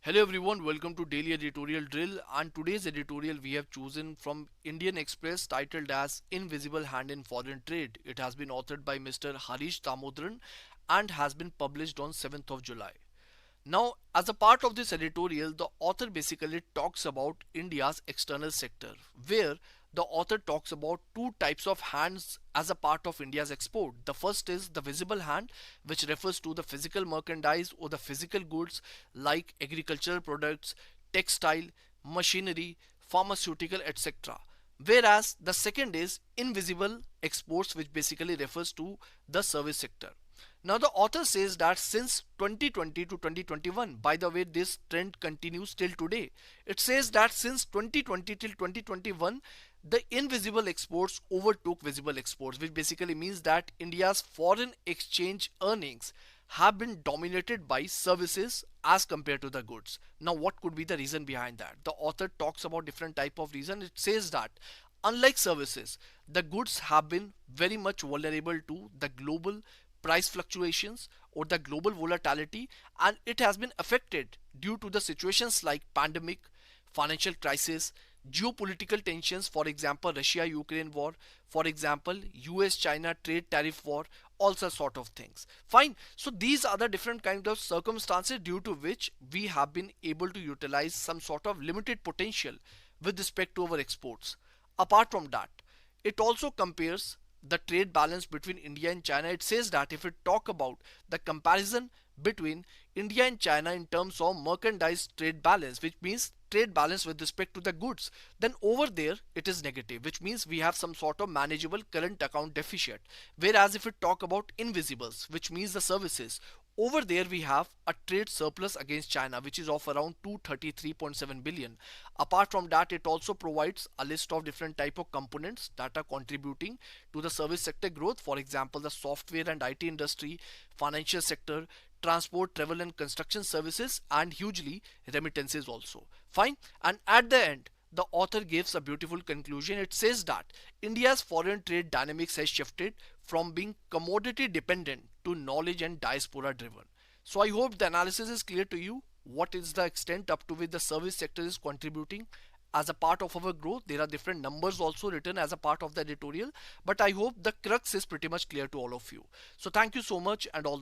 Hello everyone, welcome to Daily Editorial Drill, and today's editorial we have chosen from Indian Express titled as Invisible Hand in Foreign Trade. It has been authored by Mr. Harish Tamodran and has been published on 7th of July. Now, as a part of this editorial, the author basically talks about India's external sector, where the author talks about two types of hands as a part of India's export. The first is the visible hand, which refers to the physical merchandise or the physical goods like agricultural products, textile, machinery, pharmaceutical, etc. Whereas the second is invisible exports, which basically refers to the service sector. Now, the author says that since 2020 to 2021, by the way, this trend continues till today. It says that since 2020 till 2021, the invisible exports overtook visible exports, which basically means that India's foreign exchange earnings have been dominated by services as compared to the goods. Now, what could be the reason behind that? The author talks about different type of reason. It says that unlike services, the goods have been very much vulnerable to the global price fluctuations or the global volatility, and it has been affected due to the situations like pandemic, financial crisis, geopolitical tensions, for example Russia Ukraine war, for example US China trade tariff war, all such sort of things. Fine, so these are the different kind of circumstances due to which we have been able to utilize some sort of limited potential with respect to our exports. Apart from that, it also compares the trade balance between India and China. It says that if we talk about the comparison between India and China in terms of merchandise trade balance, which means trade balance with respect to the goods, then over there it is negative, which means we have some sort of manageable current account deficit. Whereas if we talk about invisibles, which means the services, over there we have a trade surplus against China, which is of around 233.7 billion. Apart from that, it also provides a list of different type of components that are contributing to the service sector growth. For example, the software and IT industry, financial sector, transport, travel and construction services, and hugely remittances also. Fine. And at the end, the author gives a beautiful conclusion. It says that India's foreign trade dynamics has shifted from being commodity dependent to knowledge and diaspora driven. So I hope the analysis is clear to you. What is the extent up to which the service sector is contributing as a part of our growth? There are different numbers also written as a part of the editorial, but I hope the crux is pretty much clear to all of you. So thank you so much and all